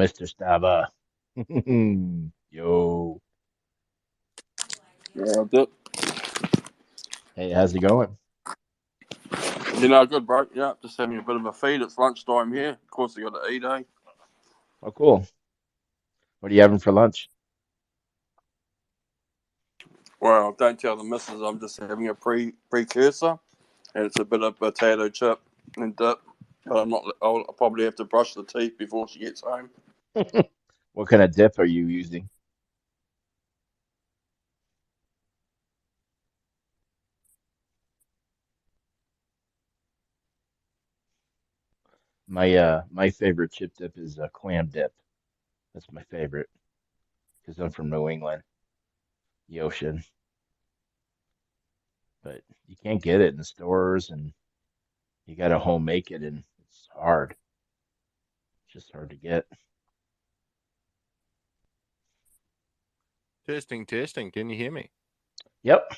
Mr. Stava. Yo. Yeah, I did. Hey, how's it going? Good, bro. Yeah, just having a bit of a feed. It's lunchtime here. Of course, I got to eat, eh? Oh, cool. What are you having for lunch? Well, don't tell the missus I'm just having a precursor, and it's a bit of potato chip and dip. But I'm not. I'll probably have to brush the teeth before she gets home. What kind of dip are you using? My favorite chip dip is clam dip. That's my favorite because I'm from New England, the ocean. But you can't get it in the stores, and you gotta home make it, and it's hard. It's just hard to get. Testing, testing. Can you hear me? Yep.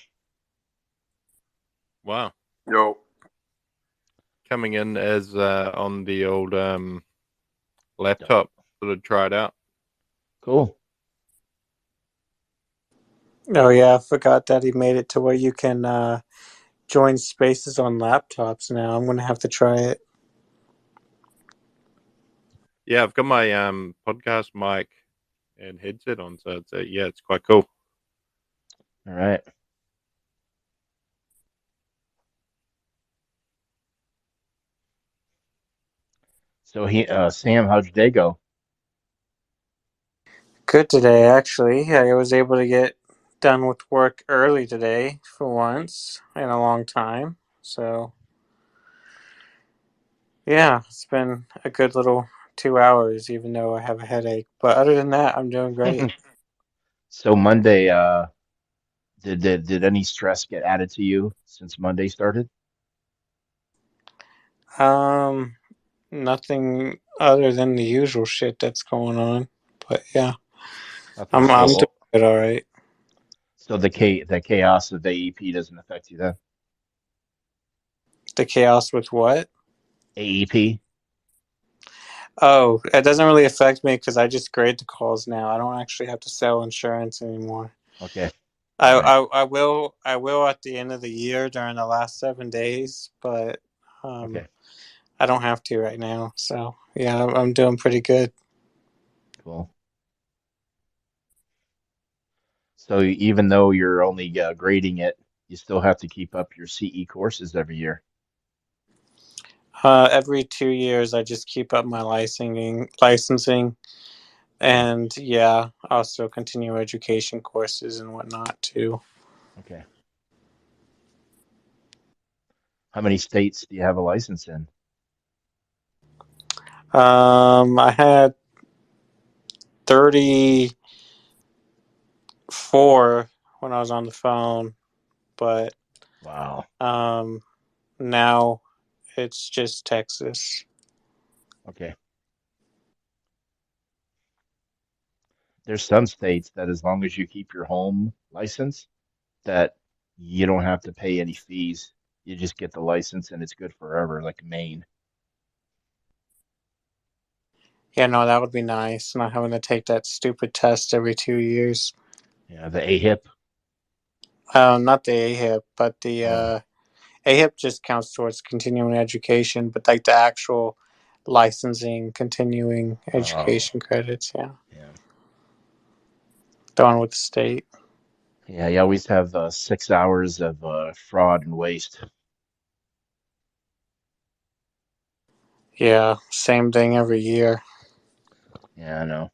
Wow. Yo, Coming in as on the old laptop that I tried out. Cool. Oh yeah, I forgot that he made it to where you can join spaces on laptops now. I'm gonna have to try it. Yeah, I've got my podcast mic and headset on, so it's quite cool. All right. So Sam, how'd your day go? Good today, actually. I was able to get done with work early today for once in a long time. So yeah, it's been a good little 2 hours, even though I have a headache. But other than that, I'm doing great. So Monday, did any stress get added to you since Monday started? Um, Nothing other than the usual shit that's going on. But yeah, Nothing. I'm doing So good, all right. the chaos of the AEP doesn't affect you then? The chaos with what? AEP? Oh, it doesn't really affect me because I just grade the calls now. I don't actually have to sell insurance anymore. Okay. I, All right. I, I will at the end of the year during the last 7 days, but Okay. I don't have to right now. So yeah, I'm doing pretty good. Cool. So even though you're only grading it, you still have to keep up your CE courses every year. Every 2 years, I just keep up my licensing, Okay. and yeah, also continue education courses and whatnot too. Okay. How many states do you have a license in? I had 34 when I was on the phone, but Wow. um, now it's just Texas. Okay. There's some states that as long as you keep your home license, that you don't have to pay any fees. You just get the license and it's good forever, like Maine. Yeah, no, that would be nice. Not having to take that stupid test every 2 years. Yeah, the AHIP. Not the AHIP, but the Oh, AHIP just counts towards continuing education, but like the actual licensing, continuing oh, education credits, yeah, yeah. the one with the state. Yeah, you always have 6 hours of fraud and waste. Yeah, same thing every year. Yeah, I know.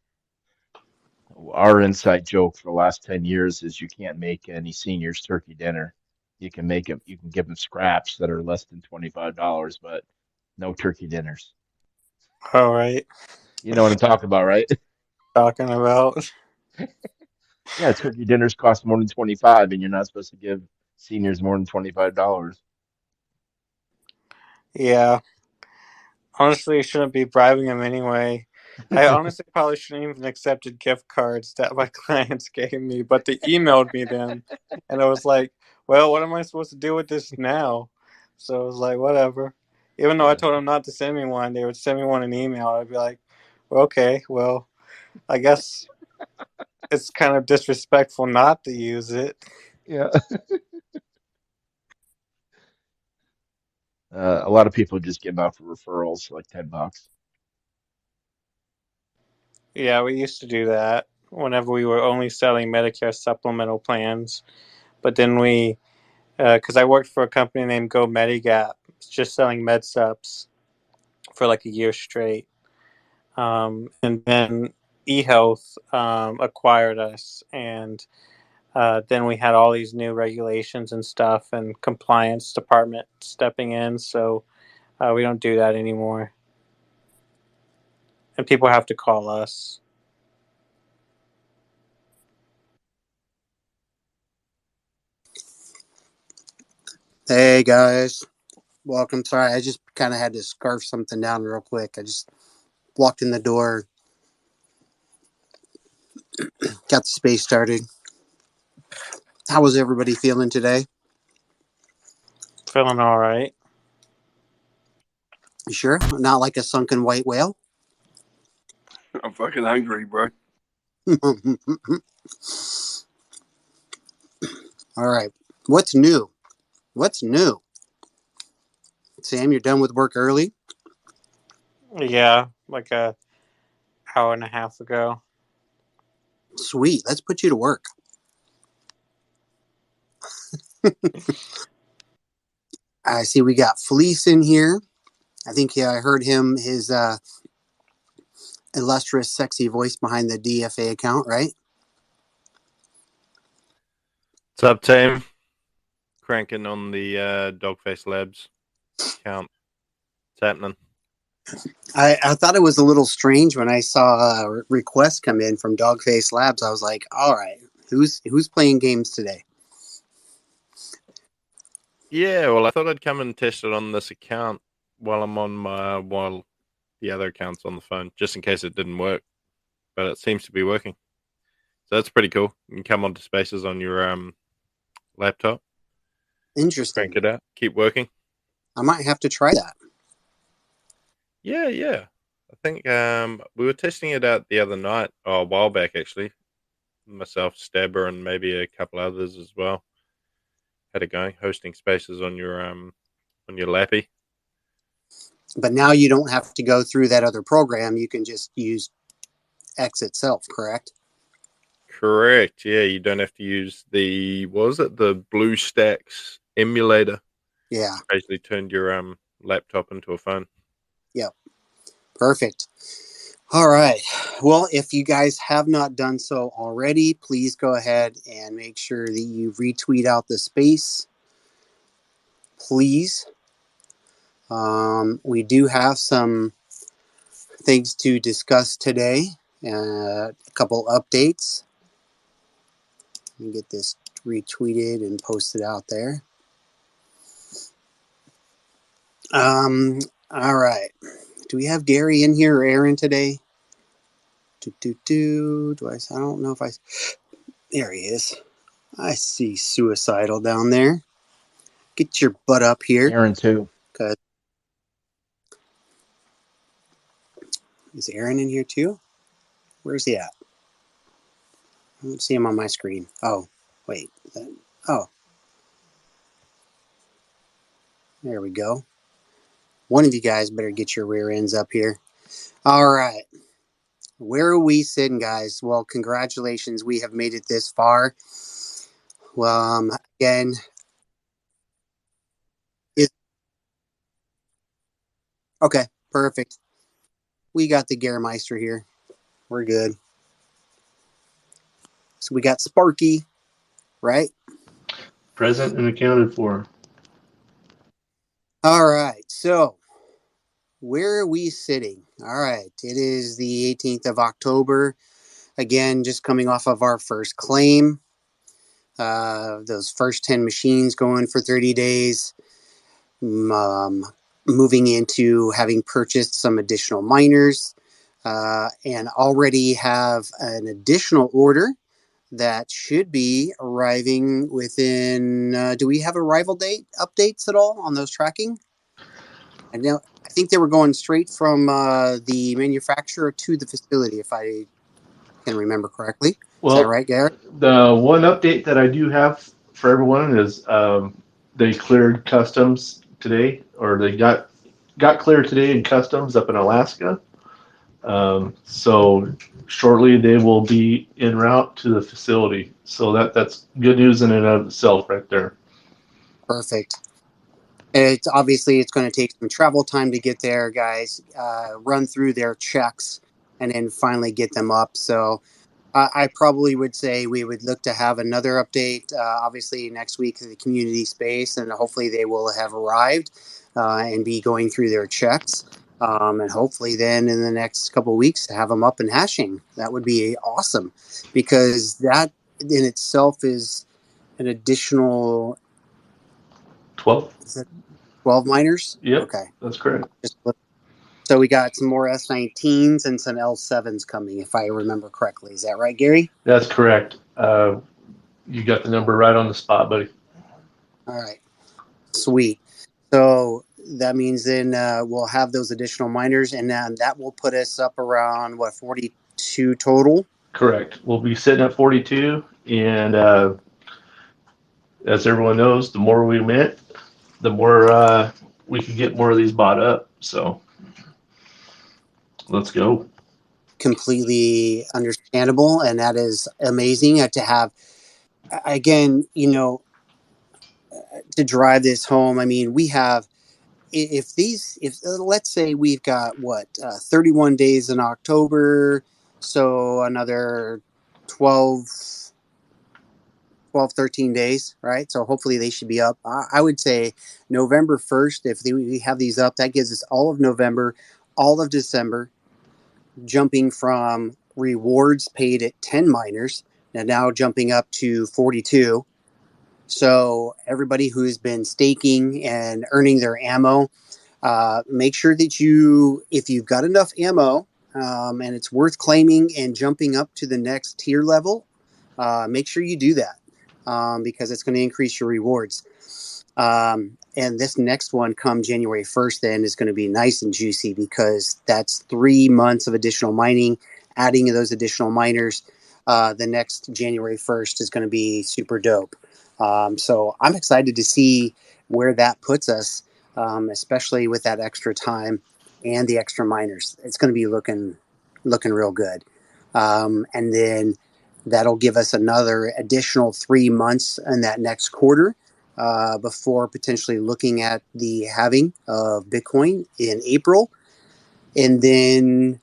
Our inside joke for the last 10 years is you can't make any seniors turkey dinner. You can give them scraps that are less than $25, but no turkey dinners. All right, You know what I'm talking about, right? talking about. Yeah, turkey dinners cost more than 25 and you're not supposed to give seniors more than $25. Yeah, honestly, you shouldn't be bribing them anyway. I honestly probably shouldn't even accepted gift cards that my clients gave me, but they emailed me them, and I was like, "Well, what am I supposed to do with this now?" So I was like, "Whatever." Even though I Yeah. told them not to send me one, they would send me one in email. I'd be like, Okay, well, I guess it's kind of disrespectful not to use it. Yeah. A lot of people just give out for referrals, like $10. Yeah, we used to do that whenever we were only selling Medicare supplemental plans. But then because I worked for a company named Go Medigap, just selling med subs for like a year straight. And then eHealth acquired us, and then we had all these new regulations and stuff, and compliance department stepping in. So we don't do that anymore, and people have to call us. Hey guys, welcome. Sorry, I just kind of had to scarf something down real quick. I just walked in the door, got the space started. How was everybody feeling today? Feeling all right. You sure? Not like a sunken white whale? I'm fucking hungry, bro. All right. What's new? What's new? Sam, you're done with work early? Yeah, like a hour and a half ago. Sweet. Let's put you to work. I see we got Fleece in here. I think I heard his illustrious, sexy voice behind the DFA account, right? What's up, team? Cranking on the Dogface Labs account. What's happening? I thought it was a little strange when I saw a request come in from Dogface Labs. I was like, all right, who's playing games today? Yeah, well, I thought I'd come and test it on this account while while the other account's on the phone, just in case it didn't work. But it seems to be working, so that's pretty cool. You can come onto Spaces on your laptop, crank Interesting. it out, keep working. I might have to try that. Yeah, yeah. I think we were testing it out the other night, a while back actually. Myself, Stabber, and maybe a couple others as well. Had it going, hosting Spaces on your lappy. But now you don't have to go through that other program. You can just use X itself, correct? Correct. Yeah, you don't have to use what was it, the BlueStacks emulator. Yeah. Basically turned your laptop into a phone. Yep. Perfect. All right. Well, if you guys have not done so already, please go ahead and make sure that you retweet out the space. Please. We do have some things to discuss today. A couple updates. Let me get this retweeted and posted out there. All right. Do we have Gary in here or Aaron today? Do I don't know if I. There he is. I see Suicidal down there. Get your butt up here. Aaron too. Cause is Aaron in here too? Where's he at? I don't see him on my screen. Oh, wait. Oh, there we go. One of you guys better get your rear ends up here. All right. Where are we sitting, guys? Well, congratulations. We have made it this far. Well, again, okay, perfect. We got the Gearmeister here. We're good. So we got Sparky, right? Present and accounted for. All right. So where are we sitting? All right. It is the 18th of October. Again, just coming off of our first claim. Those first 10 machines going for 30 days. Moving into having purchased some additional miners and already have an additional order that should be arriving within. Do we have arrival date updates at all on those tracking? I think they were going straight from the manufacturer to the facility, if I can remember correctly. Is that Well, right, Garrett? the one update that I do have for everyone is they cleared customs today, or they got cleared today in customs up in Alaska. So shortly they will be en route to the facility. So that's good news in and of itself, right there. Perfect. It's obviously it's going to take some travel time to get there, guys. Run through their checks and then finally get them up. So I probably would say we would look to have another update, obviously next week to the community space, and hopefully they will have arrived and be going through their checks. And hopefully then in the next couple of weeks have them up and hashing. That would be awesome, because that in itself is an additional 12? 12 miners. Yep, Okay. that's correct. So we got some more S19s and some L7s coming, if I remember correctly. Is that right, Gary? That's correct. You got the number right on the spot, buddy. All right. Sweet. So that means then we'll have those additional miners, and then that will put us up around, what, 42 total? Correct. We'll be sitting at 42, and as everyone knows, the more we mint, the more we can get more of these bought up. So let's go. Completely understandable, and that is amazing to have. Again, to drive this home, I mean, we have, if let's say we've got what 31 days in October, so another 12 13 days, right? So hopefully they should be up. I would say November 1st, if we have these up, that gives us all of November, all of December, jumping from rewards paid at 10 miners and now jumping up to 42. So everybody who's been staking and earning their ammo, make sure that if you've got enough ammo and it's worth claiming and jumping up to the next tier level, make sure you do that because it's going to increase your rewards. And this next one come January 1st then is going to be nice and juicy, because that's 3 months of additional mining. Adding those additional miners the next January 1st is going to be super dope. So I'm excited to see where that puts us, especially with that extra time and the extra miners. It's going to be looking real good. And then that'll give us another additional 3 months in that next quarter before potentially looking at the halving of Bitcoin in April. And then,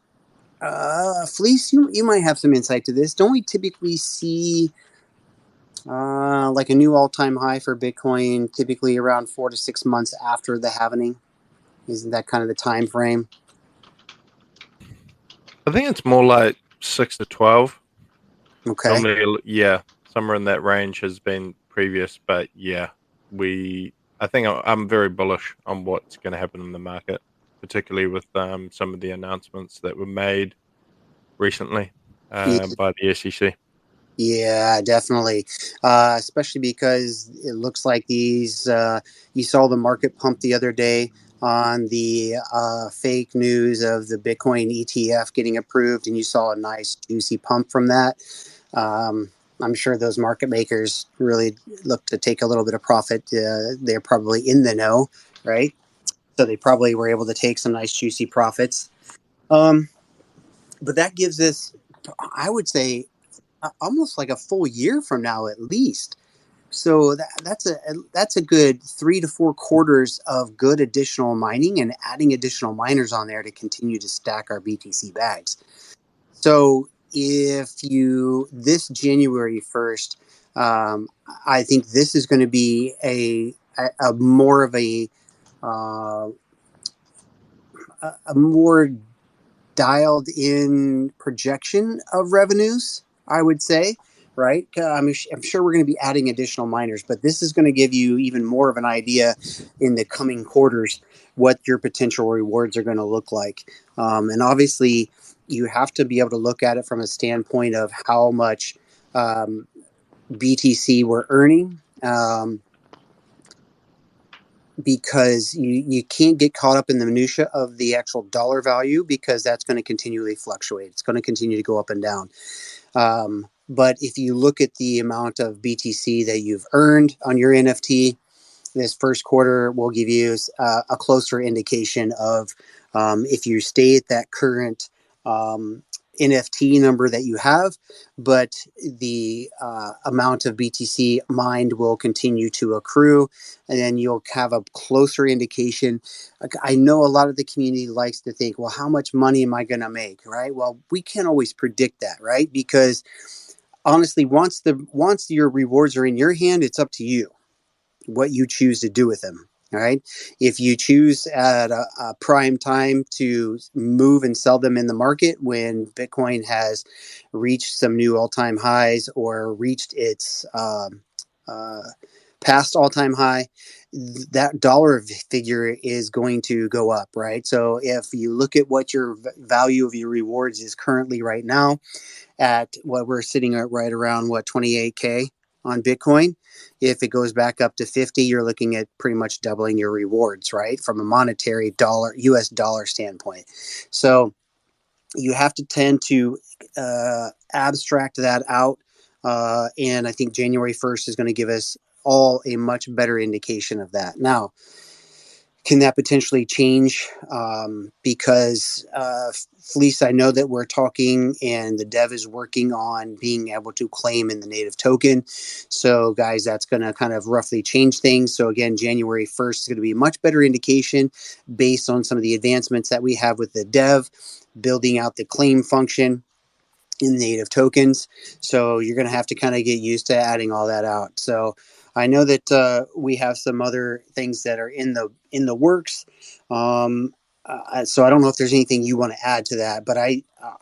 Fleece, you might have some insight to this. Don't we typically see like a new all-time high for Bitcoin typically around 4 to 6 months after the halving? Isn't that kind of the time frame? I think it's more like 6 to 12. Okay. Normally, yeah, somewhere in that range has been previous, but yeah, I think I'm very bullish on what's going to happen in the market, particularly with some of the announcements that were made recently by the SEC. Yeah, definitely. Especially because it looks like these, you saw the market pump the other day on the fake news of the Bitcoin ETF getting approved, and you saw a nice juicy pump from that. I'm sure those market makers really look to take a little bit of profit. They're probably in the know, right? So they probably were able to take some nice juicy profits. But that gives us, I would say, almost like a full year from now at least. So that's a good 3 to 4 quarters of good additional mining and adding additional miners on there to continue to stack our BTC bags. So if this January 1st, I think this is going to be a more of a more dialed in projection of revenues, I would say, right? I'm sure we're going to be adding additional miners, but this is going to give you even more of an idea in the coming quarters what your potential rewards are going to look like. And obviously, you have to be able to look at it from a standpoint of how much BTC we're earning. because you can't get caught up in the minutia of the actual dollar value, because that's going to continually fluctuate. It's going to continue to go up and down. But if you look at the amount of BTC that you've earned on your NFT, this first quarter will give you a closer indication of if you stay at that current NFT number that you have, but the amount of BTC mined will continue to accrue, and then you'll have a closer indication. I know a lot of the community likes to think, well, how much money am I going to make, right? Well, we can't always predict that, right? Because honestly, once your rewards are in your hand, it's up to you what you choose to do with them. All right. If you choose at a prime time to move and sell them in the market when Bitcoin has reached some new all-time highs or reached its past all-time high, that dollar figure is going to go up, right? So if you look at what your value of your rewards is currently right now, at what we're sitting at right around 28K on Bitcoin. If it goes back up to 50, you're looking at pretty much doubling your rewards, right? From a monetary US dollar standpoint. So you have to tend to abstract that out. And I think January 1st is going to give us all a much better indication of that. Now, can that potentially change? Because Fleece, I know that we're talking and the dev is working on being able to claim in the native token. So guys, that's going to kind of roughly change things. So again, January 1st is going to be a much better indication based on some of the advancements that we have with the dev, building out the claim function in native tokens. So you're going to have to kind of get used to adding all that out. So I know that we have some other things that are in the works. So I don't know if there's anything you want to add to that, but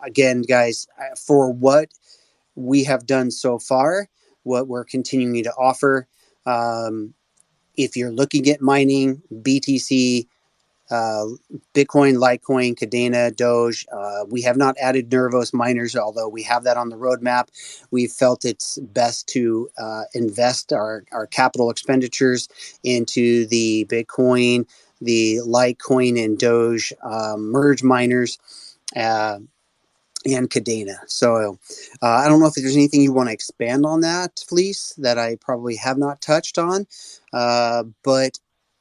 again, guys, for what we have done so far, what we're continuing to offer, if you're looking at mining BTC, uh, Bitcoin, Litecoin, Cadena, Doge. We have not added Nervos miners, although we have that on the roadmap. We've felt it's best to invest our capital expenditures into the Bitcoin, the Litecoin, and Doge merge miners. And Cadena. So I don't know if there's anything you want to expand on that, Fleece, that I probably have not touched on. But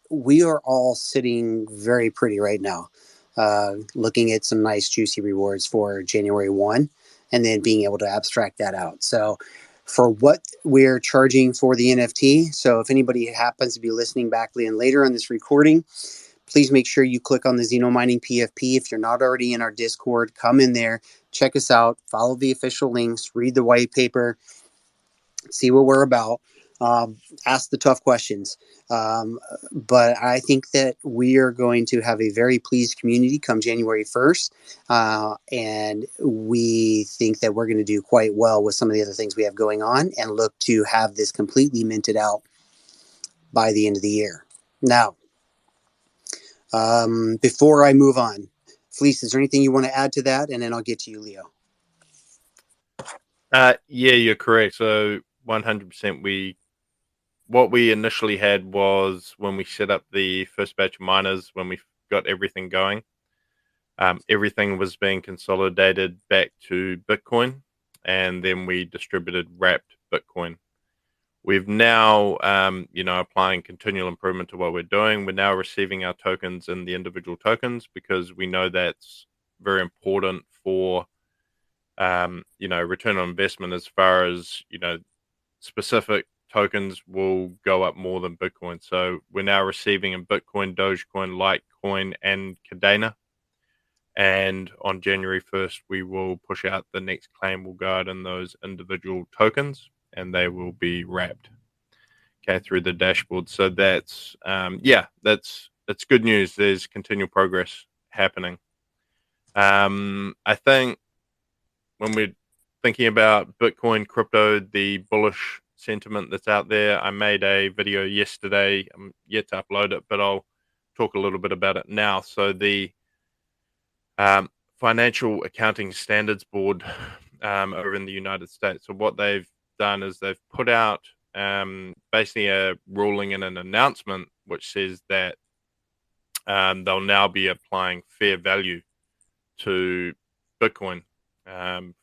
we are all sitting very pretty right now, looking at some nice juicy rewards for January 1, and then being able to abstract that out. So for what we're charging for the NFT, so if anybody happens to be listening back later on this recording, please make sure you click on the Xenomining PFP. If you're not already in our Discord, come in there, check us out, follow the official links, read the white paper, see what we're about, ask the tough questions. But I think that we are going to have a very pleased community come January 1st. And we think that we're going to do quite well with some of the other things we have going on, and look to have this completely minted out by the end of the year. Now, before I move on, Fleece, is there anything you want to add to that? And then I'll get to you, Leo. Yeah, you're correct. So 100%. What we initially had was, when we set up the first batch of miners, when we got everything going, everything was being consolidated back to Bitcoin, and then we distributed wrapped Bitcoin. We've now, applying continual improvement to what we're doing. We're now receiving our tokens in the individual tokens, because we know that's very important for, return on investment, as far as, specific tokens will go up more than Bitcoin. So we're now receiving in Bitcoin, Dogecoin, Litecoin, and Cadena. And on January 1st, we will push out the next claim. Will go out in those individual tokens, and they will be wrapped, okay, through the dashboard. So that's good news. There's continual progress happening. I think when we're thinking about Bitcoin, crypto, the bullish sentiment that's out there, I made a video yesterday. I'm yet to upload it, but I'll talk a little bit about it now. So the Financial Accounting Standards Board over in the United States. So what they've done is they've put out basically a ruling and an announcement which says that they'll now be applying fair value to Bitcoin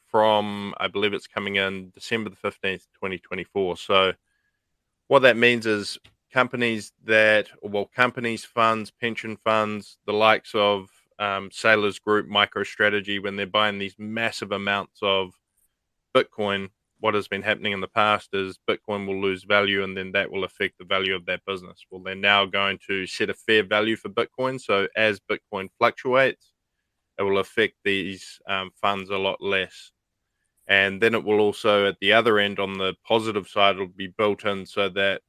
from, I believe it's coming in December the 15th, 2024. So what that means is companies, funds, pension funds, the likes of Sailors Group, MicroStrategy, when they're buying these massive amounts of Bitcoin, what has been happening in the past is Bitcoin will lose value and then that will affect the value of that business. Well, they're now going to set a fair value for Bitcoin. So as Bitcoin fluctuates, it will affect these funds a lot less. And then it will also, at the other end, on the positive side, it'll be built in so that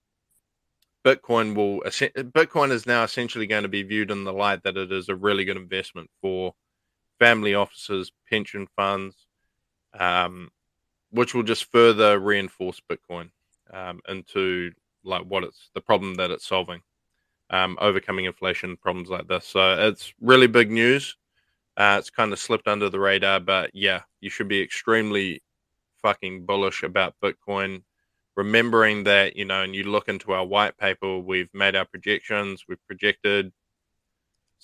Bitcoin is now essentially going to be viewed in the light that it is a really good investment for family offices, pension funds, which will just further reinforce Bitcoin into like what it's the problem that it's solving, overcoming inflation, problems like this. So it's really big news. It's kind of slipped under the radar, but yeah, you should be extremely fucking bullish about Bitcoin. Remembering that, and you look into our white paper, we've made our projections. We've projected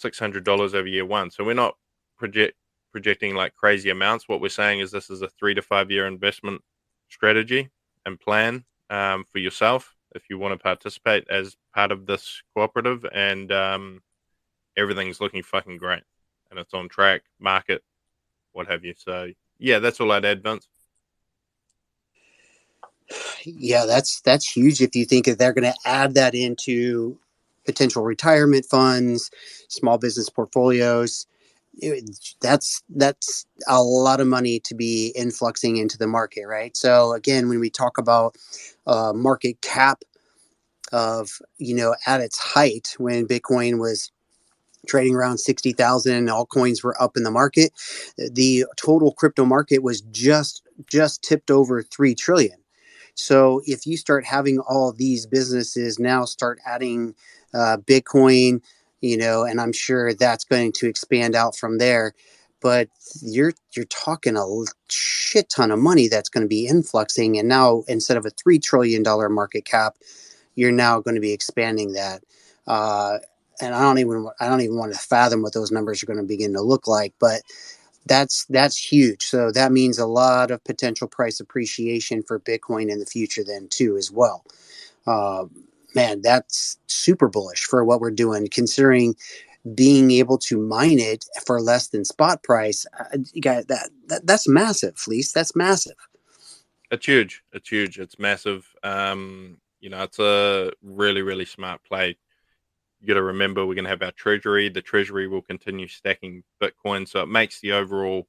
$600 over year one. So we're not projecting like crazy amounts. What we're saying is this is a 3 to 5 year investment strategy and plan for yourself if you want to participate as part of this cooperative. And everything's looking fucking great. And it's on track, market, what have you. So, yeah, that's all I'd add, Vince. Yeah, that's huge if you think that they're going to add that into potential retirement funds, small business portfolios. That's a lot of money to be influxing into the market, right? So again, when we talk about market cap of, at its height when Bitcoin was trading around 60,000 and all coins were up in the market, the total crypto market was just tipped over 3 trillion. So if you start having all these businesses now start adding Bitcoin, and I'm sure that's going to expand out from there. But you're talking a shit ton of money that's going to be influxing, and now instead of a $3 trillion market cap, you're now going to be expanding that. And I don't even want to fathom what those numbers are going to begin to look like, but that's huge. So that means a lot of potential price appreciation for Bitcoin in the future then too as well. Man, that's super bullish for what we're doing, considering being able to mine it for less than spot price. That's massive, Fleece. That's massive. It's huge. It's massive. It's a really, really smart play. You got to remember we're going to have our treasury. The treasury will continue stacking Bitcoin, so it makes the overall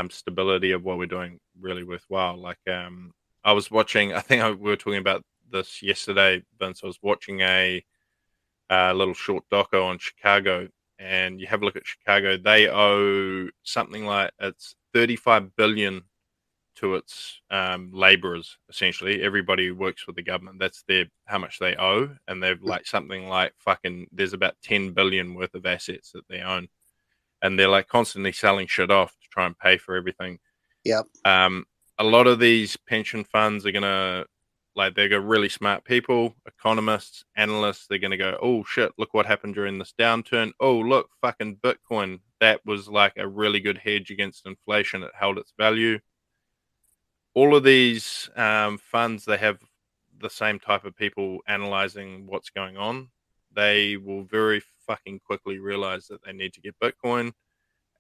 stability of what we're doing really worthwhile. Like I was watching, I think we were talking about this yesterday, Vince. I was watching a little short doco on Chicago, and you have a look at Chicago. They owe something like it's 35 billion to its laborers. Essentially, everybody who works for the government, that's how much they owe, and they've like something like there's about 10 billion worth of assets that they own, and they're like constantly selling shit off to try and pay for everything. Yep. A lot of these pension funds are gonna they're really smart people, economists, analysts. They're gonna go, oh shit, look what happened during this downturn. Oh look, fucking Bitcoin. That was like a really good hedge against inflation. It held its value. All of these funds, they have the same type of people analyzing what's going on. They will very fucking quickly realize that they need to get Bitcoin.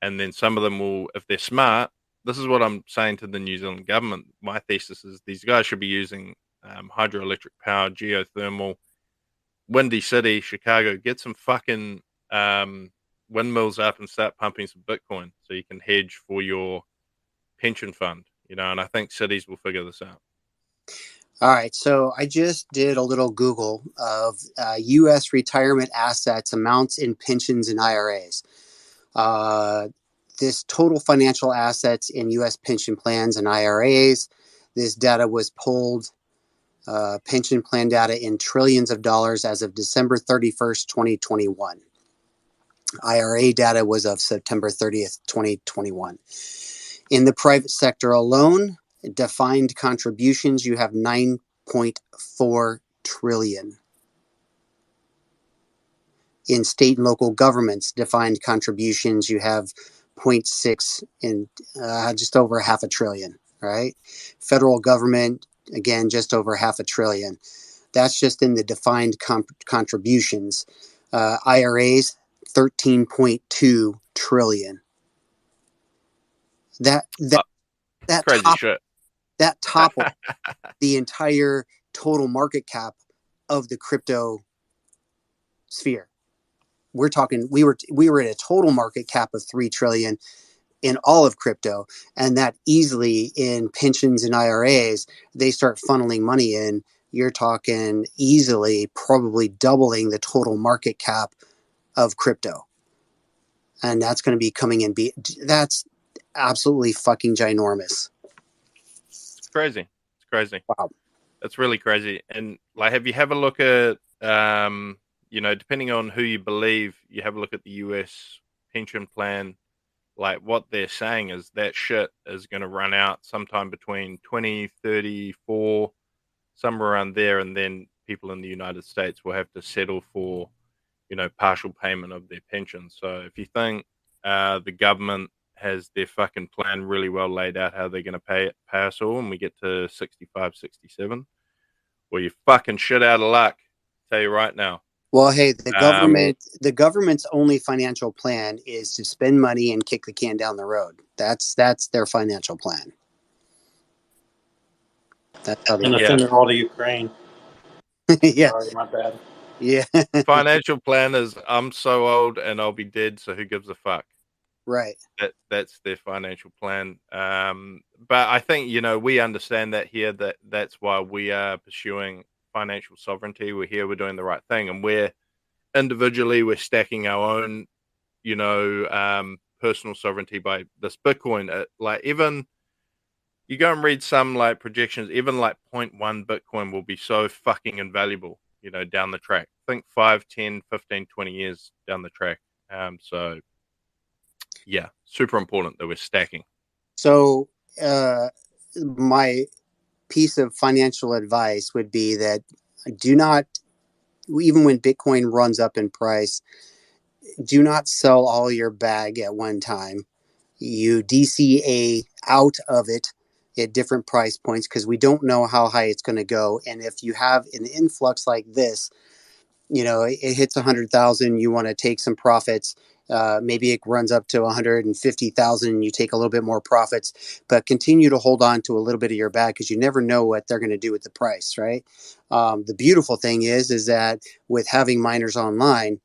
And then some of them will, if they're smart, this is what I'm saying to the New Zealand government. My thesis is these guys should be using hydroelectric power, geothermal, windy city, Chicago. Get some fucking windmills up and start pumping some Bitcoin so you can hedge for your pension fund. And I think cities will figure this out. All right, so I just did a little Google of U.S. retirement assets, amounts in pensions and IRAs. This total financial assets in U.S. pension plans and IRAs. This data was pulled, pension plan data in trillions of dollars as of December 31st, 2021. IRA data was of September 30th, 2021. In the private sector alone, defined contributions, you have $1.4 trillion. In state and local governments, defined contributions, you have 0.6 in just over half a trillion, right? Federal government, again, just over half a trillion. That's just in the defined contributions. IRAs, 13.2 trillion. That Crazy shit. That toppled the entire total market cap of the crypto sphere. We're talking we were at a total market cap of 3 trillion in all of crypto, and that easily in pensions and IRAs they start funneling money in. You're talking easily probably doubling the total market cap of crypto, and that's going to be coming in. That's absolutely fucking ginormous. It's crazy. It's crazy. Wow. It's really crazy. And like, have you have a look at, depending on who you believe, you have a look at the US pension plan. Like what they're saying is that shit is going to run out sometime between 2034, somewhere around there. And then people in the United States will have to settle for, partial payment of their pension. So if you think the government has their fucking plan really well laid out how they're going to pay us all and we get to 65, 67, well, you fucking shit out of luck. Tell you right now. Well, hey, the government's only financial plan is to spend money and kick the can down the road. That's their financial plan. That's how And send it all to Ukraine. Yeah. Sorry, my bad. Yeah. Financial plan is I'm so old and I'll be dead, so who gives a fuck? Right. That's their financial plan. But I think we understand that here. That's why we are pursuing financial sovereignty. We're here. We're doing the right thing, and we're stacking our own, personal sovereignty by this Bitcoin. Like even you go and read some like projections, even like 0.1 Bitcoin will be so fucking invaluable, down the track. Think 5, 10, 15, 20 years down the track. So yeah, super important that we're stacking. So my piece of financial advice would be that do not, even when Bitcoin runs up in price, do not sell all your bag at one time. You DCA out of it at different price points because we don't know how high it's going to go. And if you have an influx like this, it hits 100,000, you want to take some profits. Maybe it runs up to 150,000 and you take a little bit more profits, but continue to hold on to a little bit of your bag because you never know what they're going to do with the price, right? The beautiful thing is that with having miners online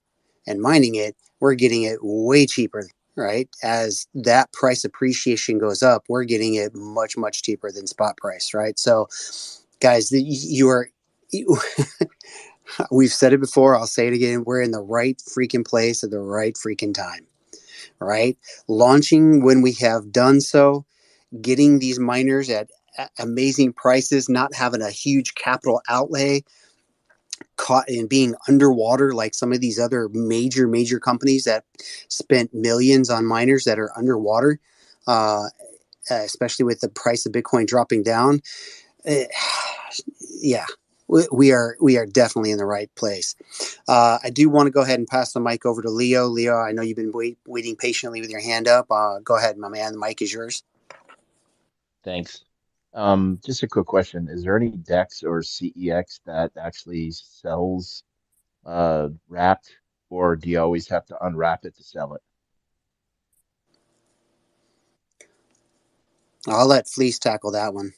and mining it, we're getting it way cheaper, right? As that price appreciation goes up, we're getting it much, much cheaper than spot price, right? So guys, we've said it before, I'll say it again, we're in the right freaking place at the right freaking time, right? Launching when we have done so, getting these miners at amazing prices, not having a huge capital outlay, caught in being underwater like some of these other major companies that spent millions on miners that are underwater, especially with the price of Bitcoin dropping down. Yeah, we are definitely in the right place. I do want to go ahead and pass the mic over to Leo. Leo, I know you've been waiting patiently with your hand up. Go ahead, my man. The mic is yours. Thanks. Just a quick question. Is there any DEX or CEX that actually sells wrapped, or do you always have to unwrap it to sell it? I'll let Fleece tackle that one.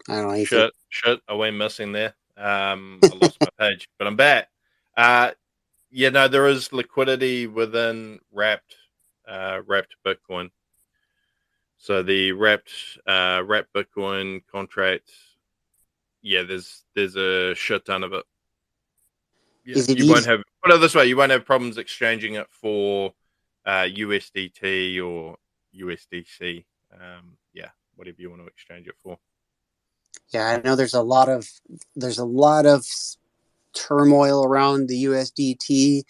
I don't know anything. Shit, I went missing there. I lost my page, but I'm back. There is liquidity within wrapped Bitcoin. So the wrapped Bitcoin contract, there's a shit ton of it. Yeah, Is it you easy? won't have, put it this way, you won't have problems exchanging it for USDT or USDC. Whatever you want to exchange it for. Yeah, I know there's a lot of turmoil around the USDT.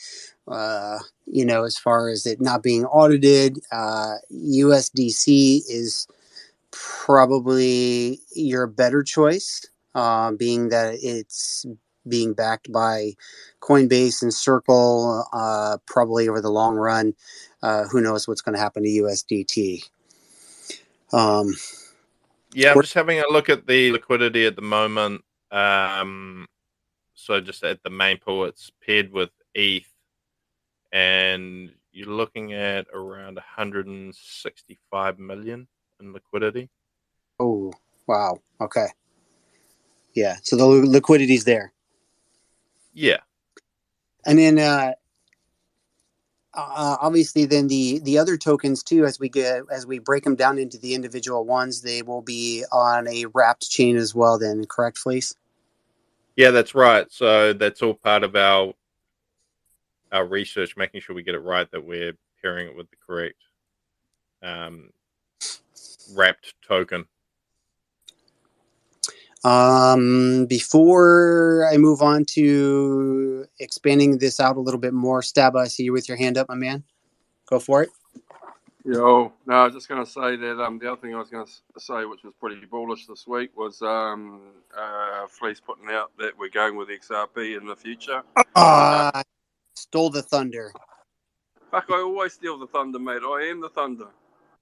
As far as it not being audited, USDC is probably your better choice, being that it's being backed by Coinbase and Circle, probably over the long run. Who knows what's going to happen to USDT? Yeah, I'm just having a look at the liquidity at the moment. So just at the main pool, it's paired with ETH, and you're looking at around 165 million in liquidity. Oh, wow. Okay. Yeah. So the liquidity's there. Yeah. And then obviously then the other tokens too, as we break them down into the individual ones, they will be on a wrapped chain as well then, correct, Fleece? Yeah, that's right. So that's all part of our research, making sure we get it right, that we're pairing it with the correct wrapped token. Before I move on to expanding this out a little bit more, Stab, I see you with your hand up, my man. Go for it. Yo, no, I was just going to say that the other thing I was going to say, which was pretty bullish this week, was Fleece putting out that we're going with XRP in the future. Stole the thunder. Fuck, I always steal the thunder, mate. I am the thunder.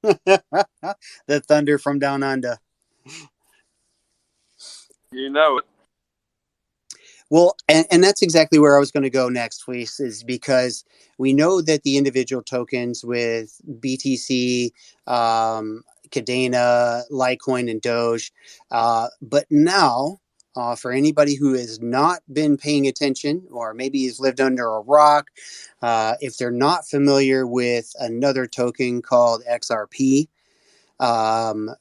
The thunder from down under. You know it. Well, and that's exactly where I was going to go next, Fleece, is because we know that the individual tokens with BTC, Cadena, Litecoin, and Doge, but now, for anybody who has not been paying attention, or maybe has lived under a rock, if they're not familiar with another token called XRP,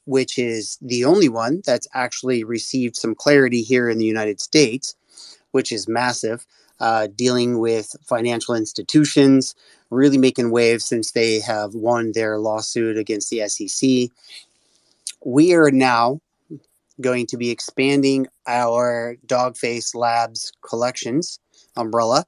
which is the only one that's actually received some clarity here in the United States, which is massive, dealing with financial institutions, really making waves since they have won their lawsuit against the SEC. We are now going to be expanding our Dogface Labs collections umbrella.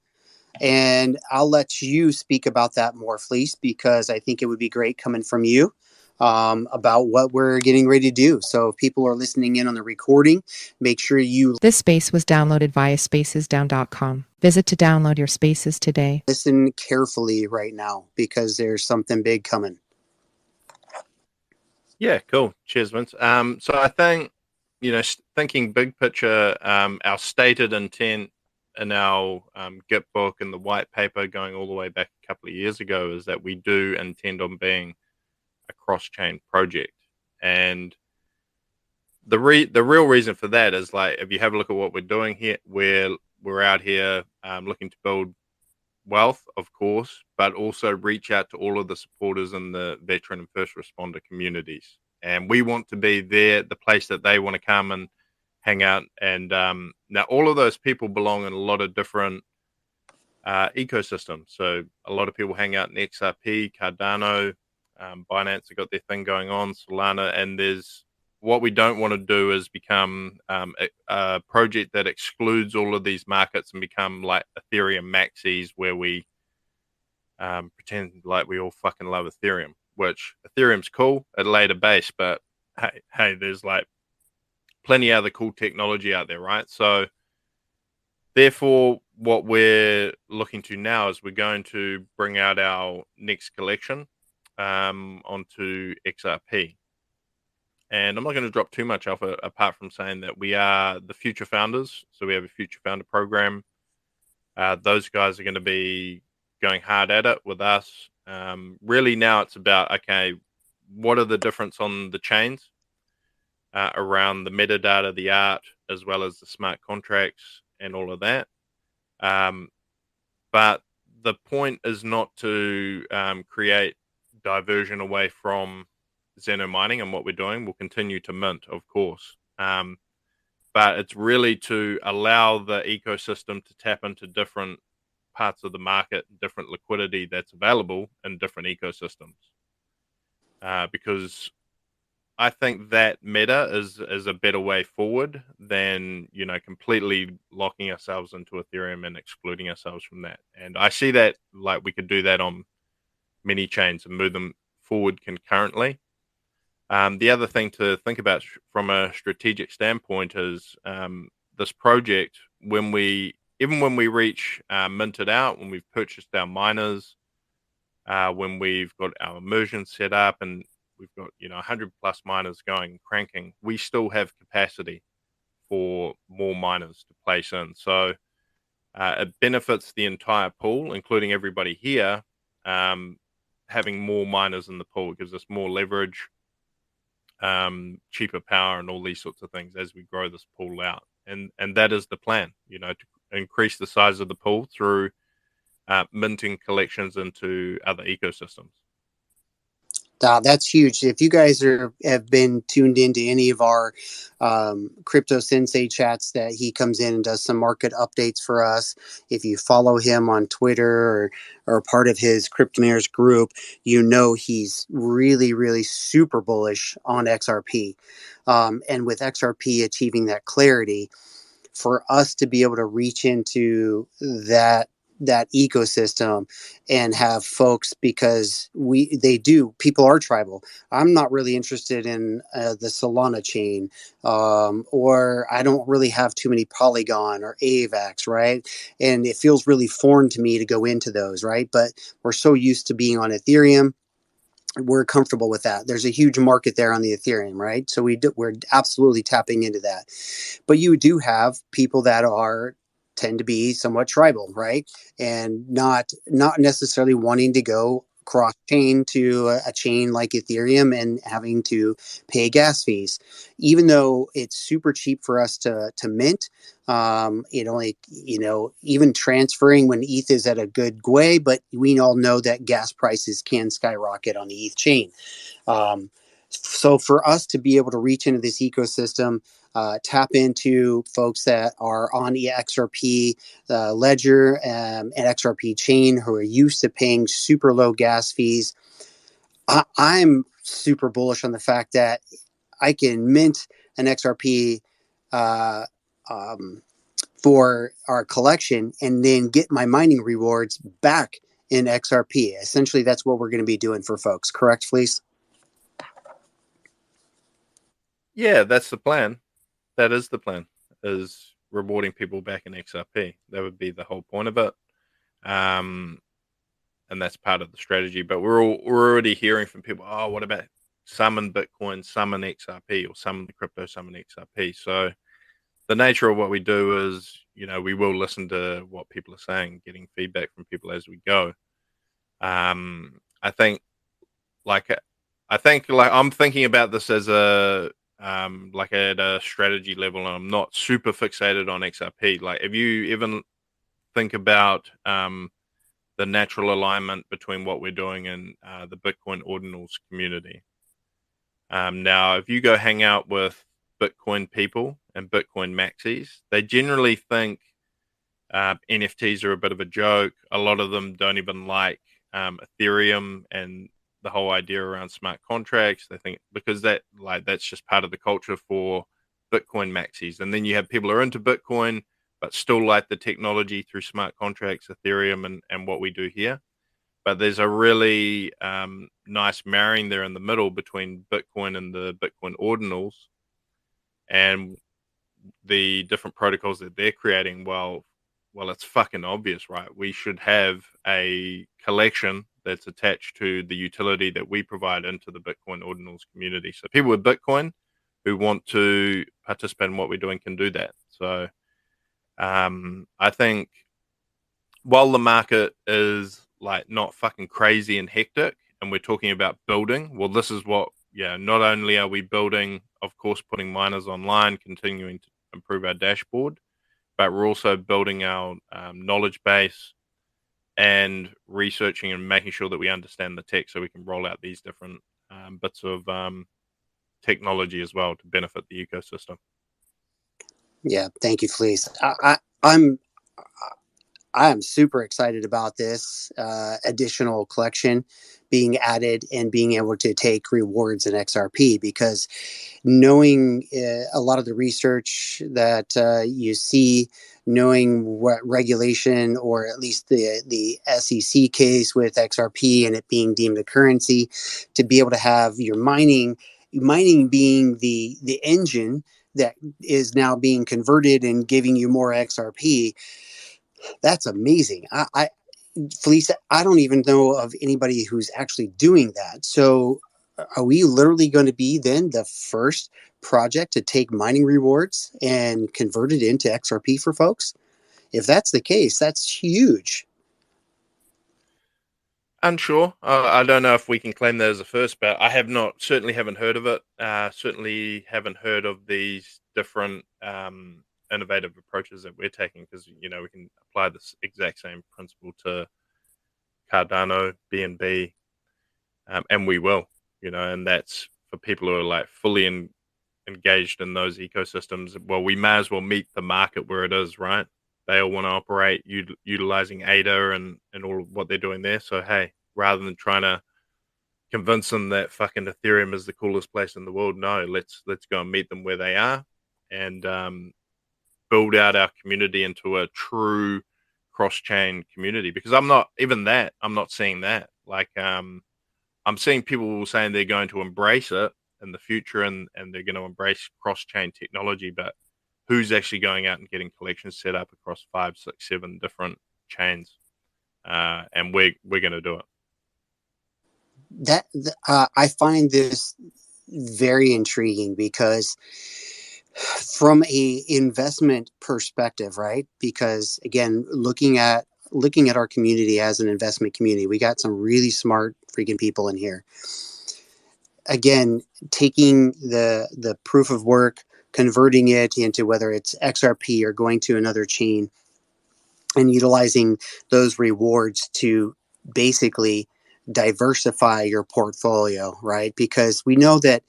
And I'll let you speak about that more, Fleece, because I think it would be great coming from you about what we're getting ready to do. So if people are listening in on the recording, make sure you This space was downloaded via spacesdown.com. Visit to download your spaces today. listen carefully right now because there's something big coming. Yeah, cool. Cheers, Vince. So I think, thinking big picture, our stated intent in our Git book and the white paper going all the way back a couple of years ago is that we do intend on being a cross-chain project. And the real reason for that is, like, if you have a look at what we're doing here, we're out here looking to build wealth, of course, but also reach out to all of the supporters in the veteran and first responder communities. And we want to be there, the place that they want to come and hang out. And now all of those people belong in a lot of different ecosystems. So a lot of people hang out in XRP, Cardano, Binance have got their thing going on, Solana, and what we don't want to do is become a project that excludes all of these markets and become like Ethereum maxis, where we pretend like we all fucking love Ethereum, which Ethereum's cool at later base, but hey, there's like plenty of other cool technology out there, right? So therefore, what we're looking to now is we're going to bring out our next collection onto XRP. And I'm not going to drop too much off apart from saying that we are the future founders. So we have a future founder program. Those guys are going to be going hard at it with us. Really now it's about, okay, what are the difference on the chains around the metadata, the art, as well as the smart contracts and all of that. But the point is not to create diversion away from Xeno mining and what we're doing. We'll continue to mint, of course. But it's really to allow the ecosystem to tap into different parts of the market, different liquidity that's available in different ecosystems. Because I think that meta is a better way forward than, completely locking ourselves into Ethereum and excluding ourselves from that. And I see that like we could do that on many chains and move them forward concurrently. The other thing to think about from a strategic standpoint is this project, when we reach minted out, when we've purchased our miners, when we've got our immersion set up and we've got 100 plus miners going cranking, we still have capacity for more miners to place in. So it benefits the entire pool, including everybody here. Having more miners in the pool, it gives us more leverage, cheaper power, and all these sorts of things as we grow this pool out. And that is the plan, to increase the size of the pool through minting collections into other ecosystems. That's huge. If you guys have been tuned into any of our Crypto Sensei chats, that he comes in and does some market updates for us. If you follow him on Twitter or part of his Cryptomares group, he's really, really super bullish on XRP. And with XRP achieving that clarity, for us to be able to reach into that ecosystem and have folks, because people are tribal. I'm not really interested in the Solana chain, or I don't really have too many Polygon or AVAX, right? And it feels really foreign to me to go into those, right? But we're so used to being on Ethereum, we're comfortable with that. There's a huge market there on the Ethereum, right? So we're absolutely tapping into that. But you do have people that tend to be somewhat tribal, right? And not necessarily wanting to go cross chain to a chain like Ethereum and having to pay gas fees, even though it's super cheap for us to mint. Even transferring when ETH is at a good way, but we all know that gas prices can skyrocket on the ETH chain. So for us to be able to reach into this ecosystem, tap into folks that are on the XRP ledger and XRP chain who are used to paying super low gas fees, I'm super bullish on the fact that I can mint an XRP uh, for our collection and then get my mining rewards back in XRP. Essentially, that's what we're going to be doing for folks. Correct, Fleece? Yeah, that's the plan. That is the plan, is rewarding people back in XRP. That would be the whole point of it. And that's part of the strategy. But we're already hearing from people, oh, what about summon Bitcoin, summon XRP, or summon the crypto, summon XRP? So the nature of what we do is, we will listen to what people are saying, getting feedback from people as we go. I think I'm thinking about this as like at a strategy level, and I'm not super fixated on XRP. Like, if you even think about the natural alignment between what we're doing and the Bitcoin ordinals community. Now, if you go hang out with Bitcoin people and Bitcoin maxis, they generally think NFTs are a bit of a joke. A lot of them don't even like Ethereum and the whole idea around smart contracts. They think because that's just part of the culture for Bitcoin maxis. And then you have people who are into Bitcoin but still like the technology through smart contracts, Ethereum, and what we do here. But there's a really nice marrying there in the middle between Bitcoin and the Bitcoin ordinals and the different protocols that they're creating. Well, it's fucking obvious, right? We should have a collection that's attached to the utility that we provide into the Bitcoin ordinals community. So people with Bitcoin who want to participate in what we're doing can do that. So I think while the market is like not fucking crazy and hectic, and we're talking about building, well, this is what, not only are we building, of course, putting miners online, continuing to improve our dashboard, but we're also building our knowledge base and researching and making sure that we understand the tech so we can roll out these different bits of technology as well to benefit the ecosystem. Yeah, thank you, Fleece. I'm I am super excited about this additional collection being added and being able to take rewards in XRP, because knowing a lot of the research that you see, knowing what regulation, or at least the SEC case with XRP and it being deemed a currency, to be able to have your mining being the engine that is now being converted and giving you more XRP. That's amazing. Fleece, I don't even know of anybody who's actually doing that. So, are we literally going to be then the first project to take mining rewards and convert it into XRP for folks? If that's the case, that's huge. Unsure. I don't know if we can claim that as a first, but I have not, certainly haven't heard of it. Certainly haven't heard of these different innovative approaches that we're taking, because we can apply this exact same principle to Cardano, BNB, and we will. And that's for people who are like fully engaged in those ecosystems. Well, we may as well meet the market where it is, right? They all want to operate utilizing ADA and all of what they're doing there. So, hey, rather than trying to convince them that fucking Ethereum is the coolest place in the world, no, let's go and meet them where they are, and build out our community into a true cross-chain community. Because I'm not seeing that. Like, I'm seeing people saying they're going to embrace it in the future, and they're going to embrace cross-chain technology, but who's actually going out and getting collections set up across 5, 6, 7 different chains? And we're going to do it. I find this very intriguing, because from a investment perspective, right? Because again, looking at our community as an investment community, we got some really smart freaking people in here. Again, taking the proof of work, converting it into whether it's XRP or going to another chain, and utilizing those rewards to basically diversify your portfolio, right? Because we know that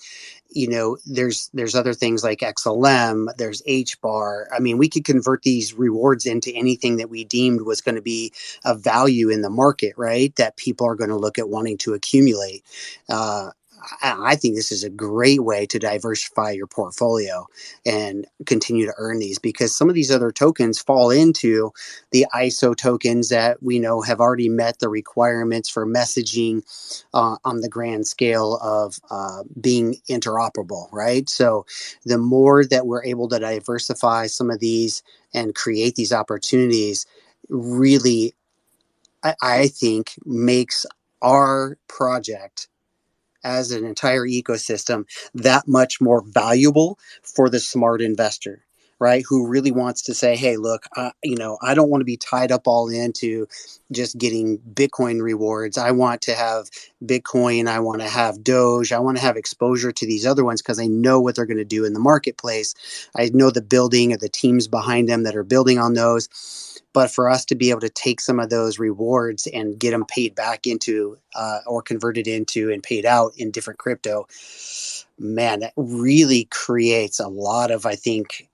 there's other things like XLM, there's HBAR. I mean, we could convert these rewards into anything that we deemed was going to be of value in the market, right? That people are going to look at wanting to accumulate. I think this is a great way to diversify your portfolio and continue to earn these, because some of these other tokens fall into the ISO tokens that we know have already met the requirements for messaging on the grand scale of being interoperable, right? So the more that we're able to diversify some of these and create these opportunities, really, I think makes our project as an entire ecosystem that much more valuable for the smart investor, right? Who really wants to say, hey, look, I don't want to be tied up all into just getting Bitcoin rewards. I want to have Bitcoin. I want to have Doge. I want to have exposure to these other ones because I know what they're going to do in the marketplace. I know the building or the teams behind them that are building on those. But for us to be able to take some of those rewards and get them paid back into or converted into and paid out in different crypto, man, that really creates a lot of, I think,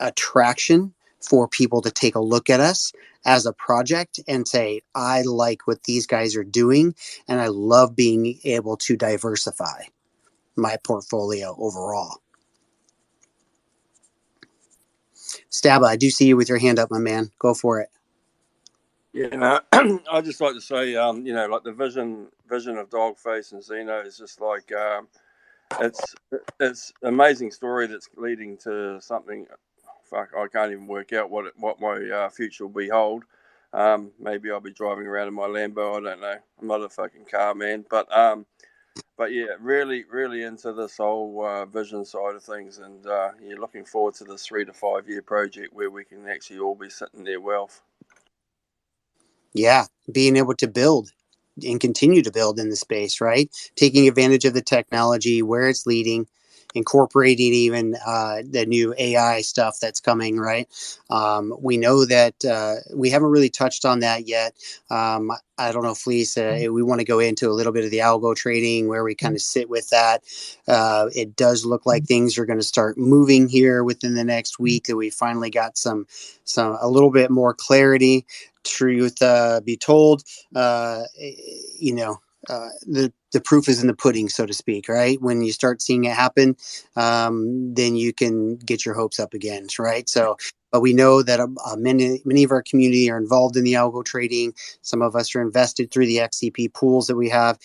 attraction for people to take a look at us as a project and say, I like what these guys are doing, and I love being able to diversify my portfolio overall. Stabba, I do see you with your hand up, my man. Go for it. Yeah, I just like to say, like the vision of Dogface and Zeno is just like it's an amazing story that's leading to something. Fuck, I can't even work out what my future will behold. Maybe I'll be driving around in my Lambo. I don't know. I'm not a fucking car man, but yeah, really, really into this whole vision side of things, and you're looking forward to this 3 to 5 year project where we can actually all be sitting there wealth. Yeah, being able to build and continue to build in the space, right? Taking advantage of the technology, where it's leading, incorporating even the new AI stuff that's coming, right? We know that we haven't really touched on that yet. I don't know, Fleece, we want to go into a little bit of the algo trading where we kind of sit with that. It does look like things are going to start moving here within the next week, that we finally got a little bit more clarity. Truth be told, the proof is in the pudding, so to speak, right? When you start seeing it happen, then you can get your hopes up again, right? So, but we know that many of our community are involved in the algo trading. Some of us are invested through the XCP pools that we have.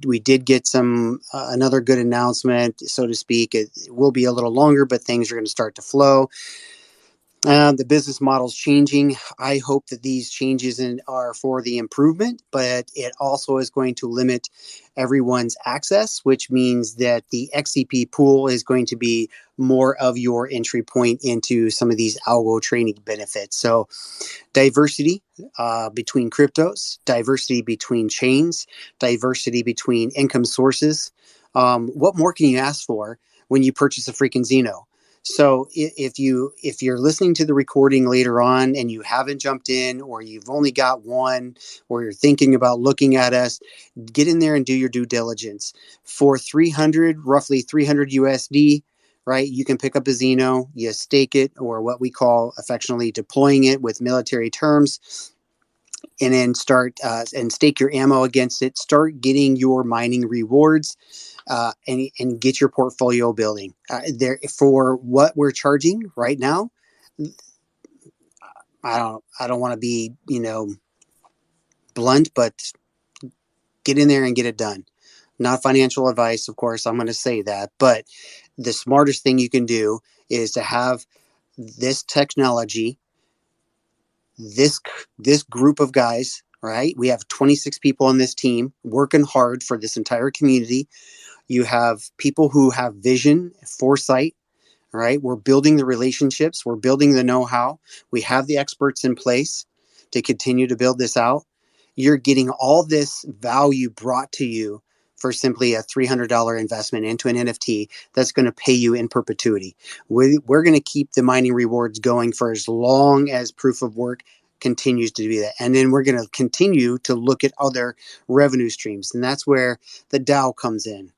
We did get some another good announcement, so to speak. It will be a little longer, but things are going to start to flow. The business model's changing. I hope that these changes are for the improvement, but it also is going to limit everyone's access, which means that the XCP pool is going to be more of your entry point into some of these algo trading benefits. So diversity between cryptos, diversity between chains, diversity between income sources. What more can you ask for when you purchase a freaking Xeno? So if you're listening to the recording later on and you haven't jumped in, or you've only got one, or you're thinking about looking at us, get in there and do your due diligence. For roughly 300 USD, right? You can pick up a Xeno, you stake it, or what we call affectionately deploying it with military terms, and then start and stake your ammo against it. Start getting your mining rewards. And get your portfolio building. There for what we're charging right now. I don't want to be blunt, but get in there and get it done. Not financial advice, of course. I'm going to say that, but the smartest thing you can do is to have this technology, this group of guys. Right, we have 26 people on this team working hard for this entire community. You have people who have vision, foresight, right? We're building the relationships, we're building the know-how. We have the experts in place to continue to build this out. You're getting all this value brought to you for simply a $300 investment into an NFT that's going to pay you in perpetuity. We're going to keep the mining rewards going for as long as proof of work continues to be that. And then we're going to continue to look at other revenue streams. And that's where the DAO comes in.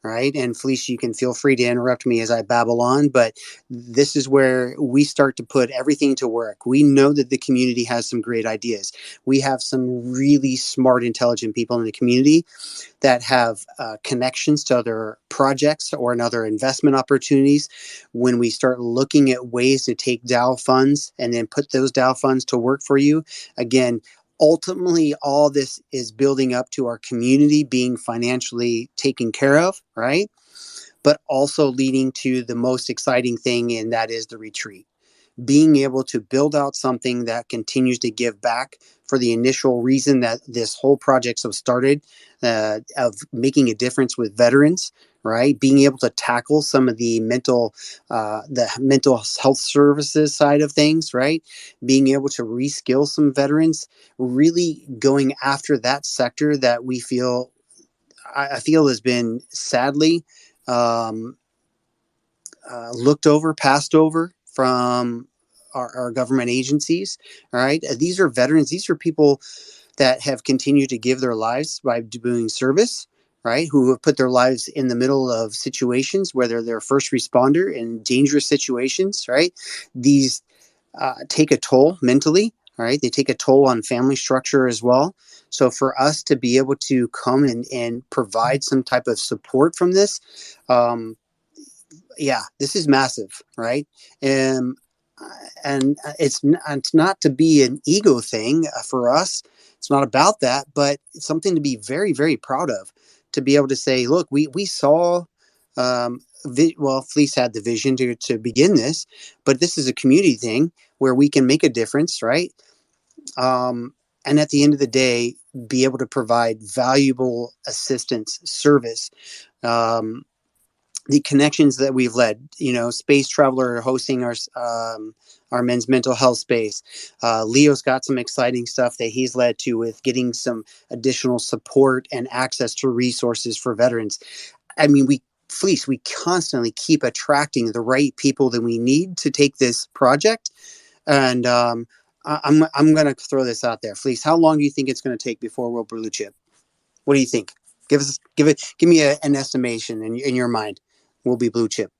Right. And Felicia, you can feel free to interrupt me as I babble on, but this is where we start to put everything to work. We know that the community has some great ideas. We have some really smart, intelligent people in the community that have connections to other projects or other investment opportunities. When we start looking at ways to take DAO funds and then put those DAO funds to work for you, again, ultimately all this is building up to our community being financially taken care of, right? But also leading to the most exciting thing, and that is the retreat. Being able to build out something that continues to give back for the initial reason that this whole project was started, of making a difference with veterans, right? Being able to tackle some of the mental health services side of things, right? Being able to reskill some veterans, really going after that sector that we feel, I feel has been sadly looked over, passed over from our government agencies. All right. These are veterans. These are people that have continued to give their lives by doing service, right? Who have put their lives in the middle of situations, whether they're first responder in dangerous situations, right? These take a toll mentally, right? They take a toll on family structure as well. So for us to be able to come and provide some type of support from this, yeah, this is massive, right? Um, and it's not to be an ego thing for us. It's not about that, but it's something to be very, very proud of. To be able to say, look, we saw, well, Fleece had the vision to begin this, but this is a community thing where we can make a difference, right? And at the end of the day, be able to provide valuable assistance, service. The connections that we've led, Space Traveler hosting our men's mental health space. Leo's got some exciting stuff that he's led to with getting some additional support and access to resources for veterans. I mean, we Fleece, we constantly keep attracting the right people that we need to take this project. And I'm going to throw this out there. Fleece, how long do you think it's going to take before we're blue chip? What do you think? Give me an estimation in your mind. We'll be blue chip.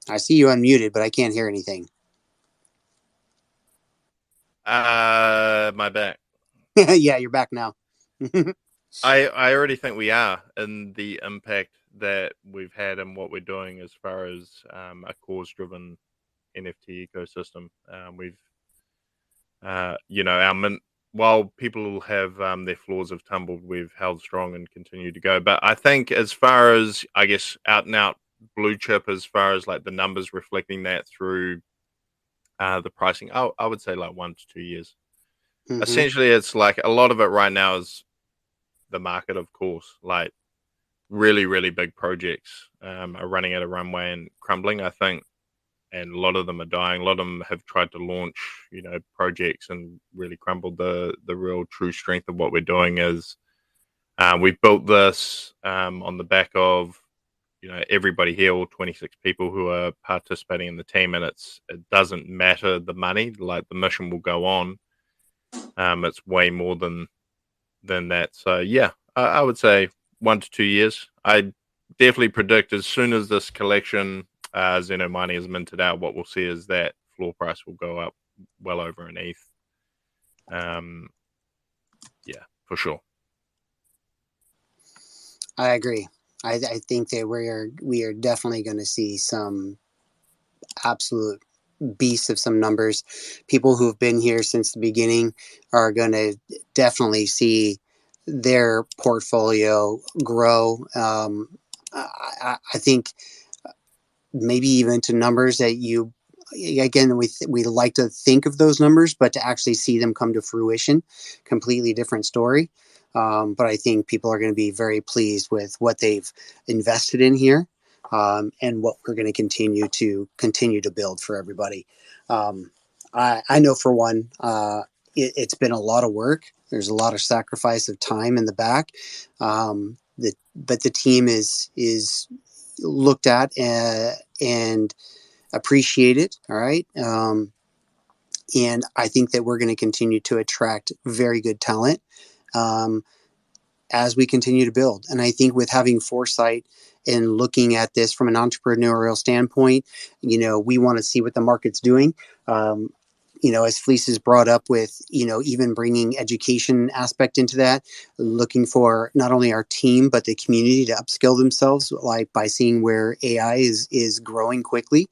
I see you unmuted, but I can't hear anything. My back. Yeah, you're back now. I already think we are in the impact that we've had and what we're doing as far as a cause-driven NFT ecosystem. We've, our mint. While people have their floors have tumbled, we've held strong and continue to go. But I think, as far as I guess out and out blue chip, as far as like the numbers reflecting that through the pricing, I would say like 1 to 2 years. Mm-hmm. Essentially, it's like a lot of it right now is the market, of course. Like really, really big projects are running out of runway and crumbling, I think. And a lot of them are dying. A lot of them have tried to launch, projects and really crumbled. The real true strength of what we're doing is we've built this on the back of, everybody here, all 26 people who are participating in the team, and it doesn't matter the money. Like, the mission will go on. It's way more than that. So yeah, I would say 1 to 2 years. I definitely predict as soon as this collection Xenomani is minted out, what we'll see is that floor price will go up well over an ETH. Yeah, for sure. I agree. I think that we are definitely going to see some absolute beasts of some numbers. People who've been here since the beginning are going to definitely see their portfolio grow. I think maybe even to numbers that you, again, we like to think of those numbers, but to actually see them come to fruition, completely different story. But I think people are going to be very pleased with what they've invested in here, and what we're going to continue to build for everybody. I know for one, it's been a lot of work. There's a lot of sacrifice of time in the back, but the team is looked at and appreciated. All right. And I think that we're going to continue to attract very good talent as we continue to build. And I think with having foresight and looking at this from an entrepreneurial standpoint, we want to see what the market's doing. As Fleece is brought up with, even bringing education aspect into that, looking for not only our team, but the community to upskill themselves, like by seeing where AI is growing quickly,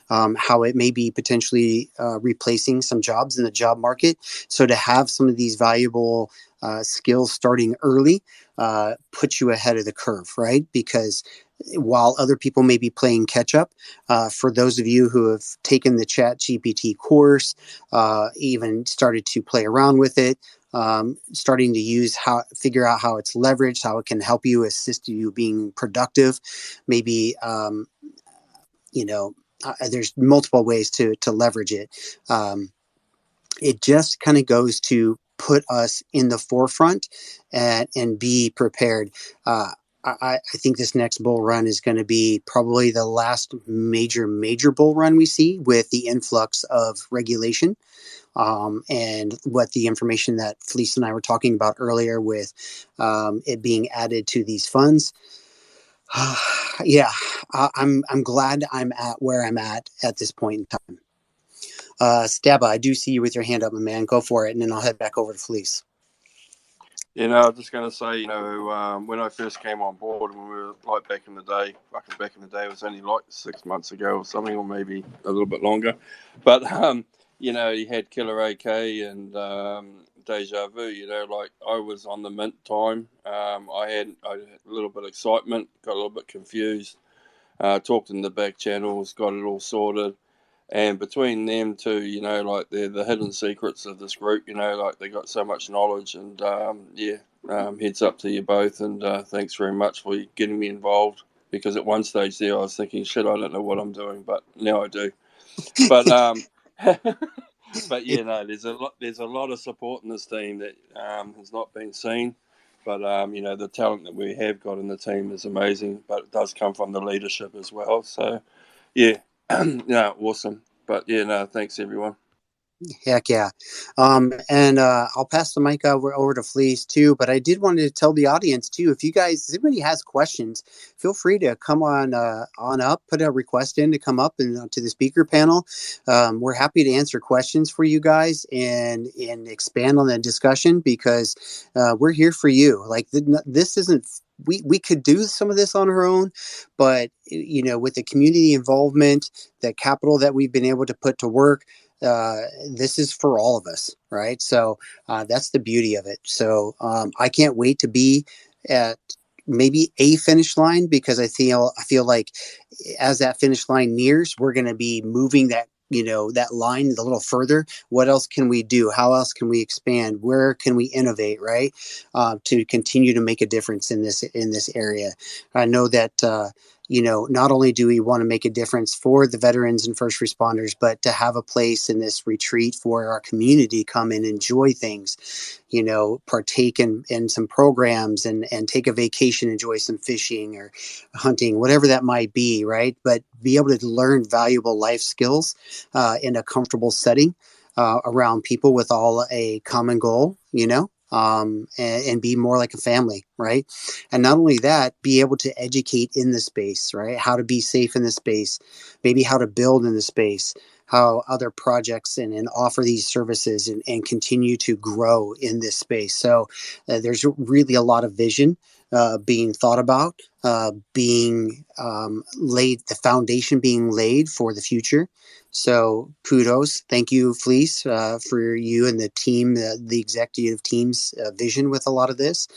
how it may be potentially replacing some jobs in the job market. So to have some of these valuable skills starting early puts you ahead of the curve, right? Because while other people may be playing catch up, for those of you who have taken the Chat GPT course, even started to play around with it, starting to figure out how it's leveraged, how it can help you, assist you being productive, maybe, there's multiple ways to leverage it. It just kind of goes to put us in the forefront and be prepared. I think this next bull run is going to be probably the last major bull run we see, with the influx of regulation, and what the information that Fleece and I were talking about earlier with it being added to these funds. Yeah, I'm glad I'm at where I'm at this point in time. Staba, I do see you with your hand up, my man. Go for it, and then I'll head back over to Fleece. I was just going to say, when I first came on board, when we were like back in the day, it was only like 6 months ago or something, or maybe a little bit longer. But, you had Killer AK and Deja Vu, like I was on the mint time. I had a little bit of excitement, got a little bit confused, talked in the back channels, got it all sorted. And between them two, like they're the hidden secrets of this group, like they got so much knowledge. And heads up to you both. And thanks very much for getting me involved. Because at one stage there, I was thinking, shit, I don't know what I'm doing, but now I do. But But yeah, no, there's a lot of support in this team that has not been seen. But the talent that we have got in the team is amazing. But it does come from the leadership as well. So yeah, awesome. But yeah, no, thanks everyone. Heck yeah. And I'll pass the mic over to Fleece too, but I did want to tell the audience too, if anybody has questions, feel free to come on up, put a request in to come up and to the speaker panel. We're happy to answer questions for you guys and expand on the discussion because we're here for you. Like this isn't, we could do some of this on our own, but with the community involvement, the capital that we've been able to put to work, this is for all of us, right? So that's the beauty of it. So I can't wait to be at maybe a finish line because I feel like as that finish line nears, we're going to be moving that line a little further. What else can we do? How else can we expand? Where can we innovate, right? To continue to make a difference in this area. I know that not only do we want to make a difference for the veterans and first responders, but to have a place in this retreat for our community to come and enjoy things, partake in some programs and take a vacation, enjoy some fishing or hunting, whatever that might be, right? But be able to learn valuable life skills in a comfortable setting around people with all a common goal, and be more like a family, right? And not only that, be able to educate in the space, right? How to be safe in the space, maybe how to build in the space, how other projects and offer these services and continue to grow in this space. So there's really a lot of vision being thought about, being laid, the foundation being laid for the future. So kudos. Thank you, Fleece, for you and the team, the executive team's vision with a lot of this,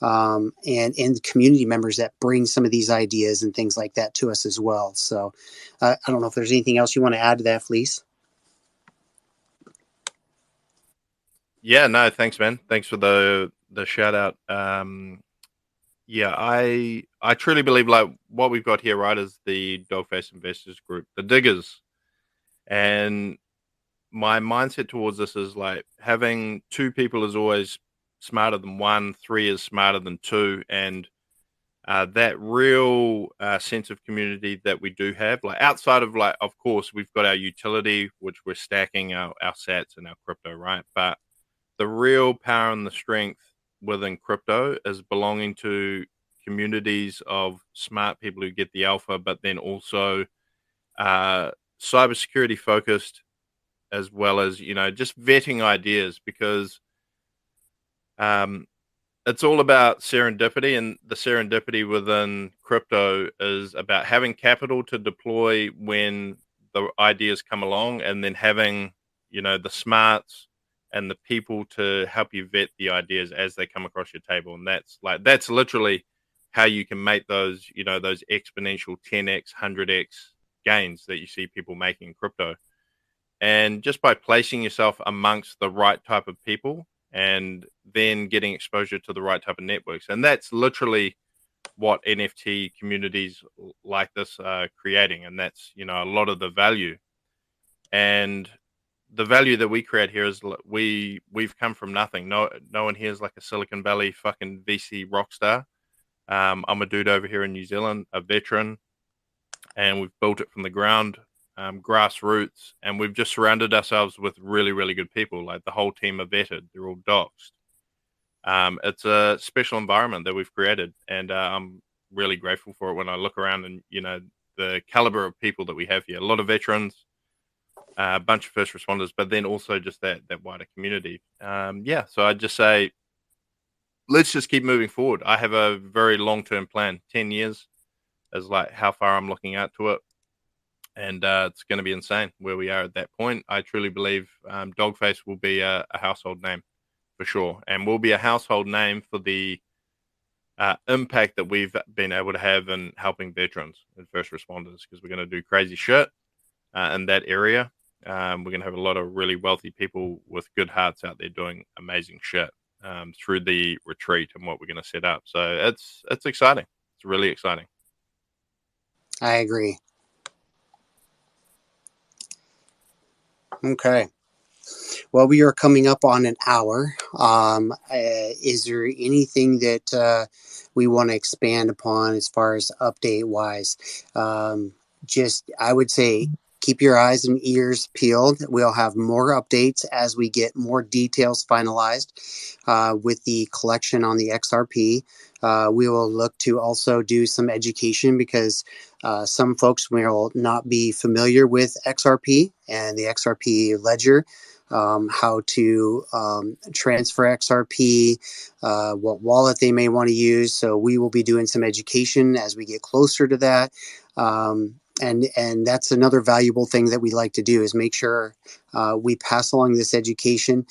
and community members that bring some of these ideas and things like that to us as well. So I don't know if there's anything else you want to add to that, Fleece. Yeah, no, thanks, man. Thanks for the shout out. Yeah, I truly believe like what we've got here, right, is the Dogface Investors Group, the diggers, and my mindset towards this is like having two people is always smarter than one, three is smarter than two, and that real sense of community that we do have, like outside of like, of course, we've got our utility, which we're stacking our sats and our crypto, right? But the real power and the strength within crypto is belonging to communities of smart people who get the alpha, but then also cybersecurity focused, as well as just vetting ideas, because um, it's all about serendipity, and the serendipity within crypto is about having capital to deploy when the ideas come along, and then having the smarts and the people to help you vet the ideas as they come across your table. And that's literally how you can make those those exponential 10x 100x gains that you see people making in crypto. And just by placing yourself amongst the right type of people and then getting exposure to the right type of networks. And that's literally what NFT communities like this are creating. And that's, a lot of the value. And the value that we create here is we've come from nothing. No one here is like a Silicon Valley fucking VC rock star. I'm a dude over here in New Zealand, a veteran, and we've built it from the ground, grassroots, and we've just surrounded ourselves with really, really good people. Like the whole team are vetted; they're all doxed. It's a special environment that we've created, and I'm really grateful for it. When I look around and the caliber of people that we have here, a lot of veterans, a bunch of first responders, but then also just that wider community. Yeah, so I'd just say, let's just keep moving forward. I have a very long term plan, 10 years. Is like how far I'm looking out to it, and it's going to be insane where we are at that point. I truly believe Dogface will be a household name for sure, and will be a household name for the impact that we've been able to have in helping veterans and first responders, because we're going to do crazy shit in that area. We're going to have a lot of really wealthy people with good hearts out there doing amazing shit through the retreat and what we're going to set up. So it's exciting. It's really exciting. I agree. Okay. Well, we are coming up on an hour. Is there anything that we want to expand upon as far as update wise? Just, I would say, keep your eyes and ears peeled. We'll have more updates as we get more details finalized with the collection on the XRP. We will look to also do some education because some folks will not be familiar with XRP and the XRP ledger, how to transfer XRP, what wallet they may want to use. So we will be doing some education as we get closer to that. And that's another valuable thing that we like to do is make sure we pass along this education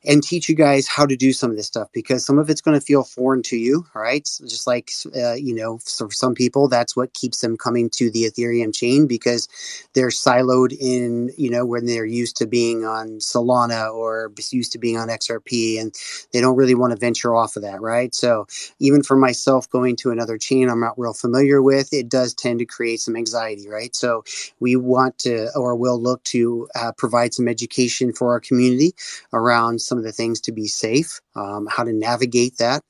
and teach you guys how to do some of this stuff because some of it's going to feel foreign to you. All right. So just like, so for some people, that's what keeps them coming to the Ethereum chain because they're siloed in, when they're used to being on Solana or used to being on XRP and they don't really want to venture off of that. Right. So even for myself going to another chain I'm not real familiar with, it does tend to create some anxiety. Right. So we want to, or we'll look to provide some education for our community around some of the things to be safe, how to navigate that.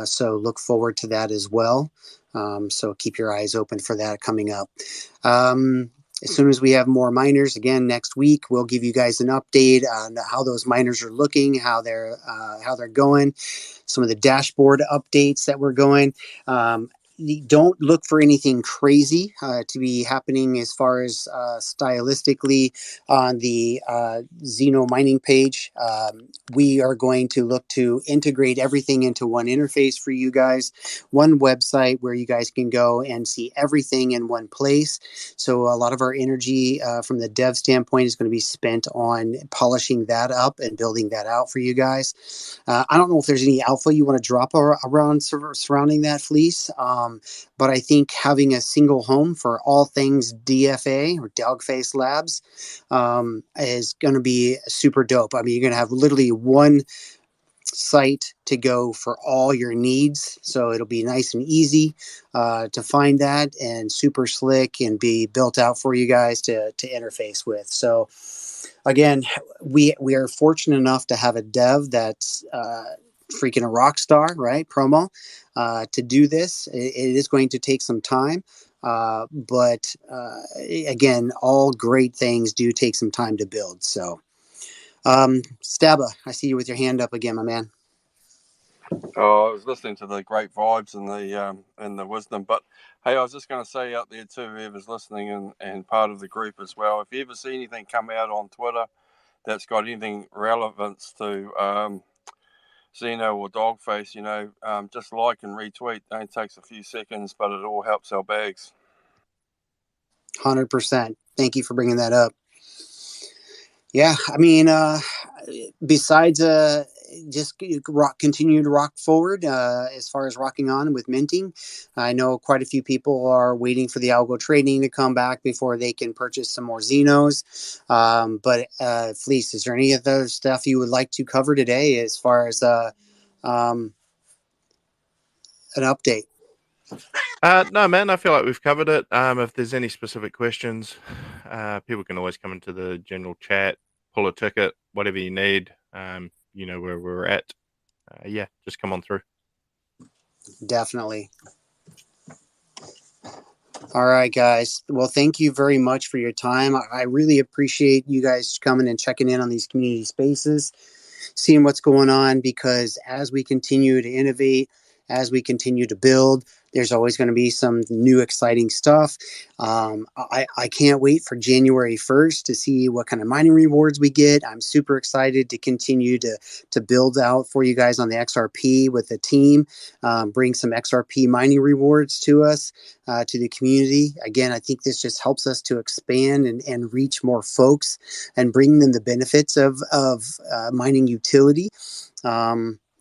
So look forward to that as well. So keep your eyes open for that coming up. As soon as we have more miners, again next week, we'll give you guys an update on how those miners are looking, how they're going, some of the dashboard updates that we're going. Don't look for anything crazy to be happening as far as stylistically on the Xeno mining page. We are going to look to integrate everything into one interface for you guys, one website where you guys can go and see everything in one place. So a lot of our energy from the dev standpoint is going to be spent on polishing that up and building that out for you guys. I don't know if there's any alpha you want to drop around surrounding that, Fleece. But I think having a single home for all things DFA or Dogface Labs is going to be super dope. I mean, you're going to have literally one site to go for all your needs. So it'll be nice and easy to find that and super slick and be built out for you guys to interface with. So again, we are fortunate enough to have a dev that's freaking a rock star, right? Promo to do this. It is going to take some time. But again, all great things do take some time to build. So, Staba, I see you with your hand up again, my man. Oh, I was listening to the great vibes and the wisdom. But hey, I was just going to say out there too, whoever's listening and part of the group as well, if you ever see anything come out on Twitter that's got anything relevance to Xeno or Dogface, just like and retweet. It takes a few seconds, but it all helps our bags. 100%. Thank you for bringing that up. Yeah, I mean, besides just continue to rock forward as far as rocking on with minting. I know quite a few people are waiting for the algo trading to come back before they can purchase some more Xenos. But Fleece, is there any of those stuff you would like to cover today as far as an update? No, man, I feel like we've covered it. If there's any specific questions, people can always come into the general chat, pull a ticket, whatever you need. You know where we're at. Yeah, just come on through. Definitely. All right, guys. Well, thank you very much for your time. I really appreciate you guys coming and checking in on these community spaces, seeing what's going on, because as we continue to innovate, as we continue to build, there's always going to be some new exciting stuff. I can't wait for January 1st to see what kind of mining rewards we get. I'm super excited to continue to build out for you guys on the XRP with the team, bring some XRP mining rewards to us, to the community. Again, I think this just helps us to expand and reach more folks and bring them the benefits of mining utility.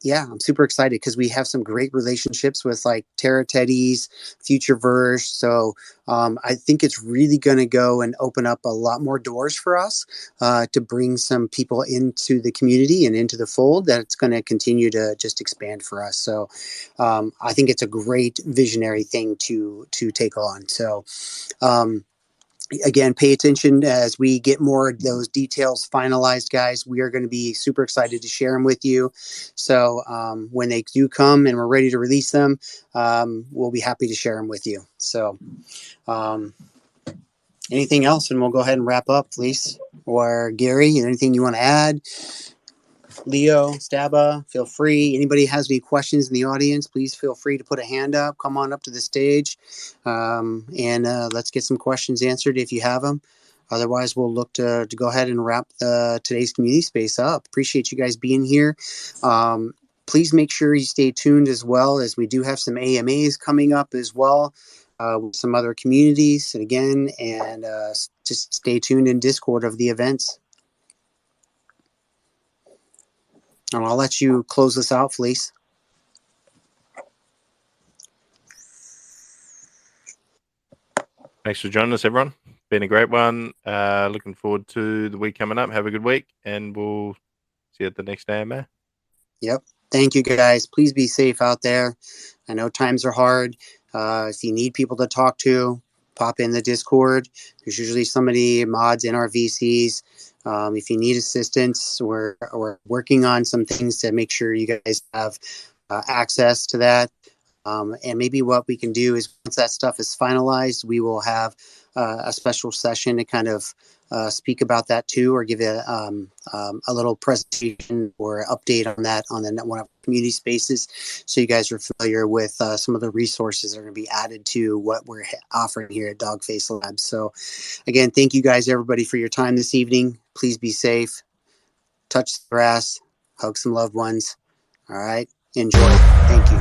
Yeah, I'm super excited because we have some great relationships with like Terra Teddy's, Futureverse. So I think it's really going to go and open up a lot more doors for us to bring some people into the community and into the fold that's going to continue to just expand for us. So I think it's a great visionary thing to take on. So again, pay attention as we get more of those details finalized, guys. We are going to be super excited to share them with you. So when they do come and we're ready to release them, we'll be happy to share them with you. So anything else, and we'll go ahead and wrap up, Fleece or Gary. Anything you want to add? Leo, Staba, feel free. Anybody has any questions in the audience, please feel free to put a hand up. Come on up to the stage, and let's get some questions answered if you have them. Otherwise, we'll look to go ahead and wrap today's community space up. Appreciate you guys being here. Please make sure you stay tuned as well, as we do have some AMAs coming up as well with some other communities. And again, and just stay tuned in Discord of the events. And I'll let you close this out, Fleece. Thanks for joining us, everyone. Been a great one. Looking forward to the week coming up. Have a good week, and we'll see you at the next AMA. Yep. Thank you, guys. Please be safe out there. I know times are hard. If you need people to talk to, pop in the Discord. There's usually somebody, mods in our VCs. If you need assistance, we're working on some things to make sure you guys have access to that. And maybe what we can do is, once that stuff is finalized, we will have a special session to kind of speak about that too, or give it a little presentation or update on that on one of the community spaces, so you guys are familiar with some of the resources that are going to be added to what we're offering here at Dogface Labs. So again, thank you guys, everybody, for your time this evening. Please be safe. Touch the grass. Hug some loved ones. All right. Enjoy. Thank you.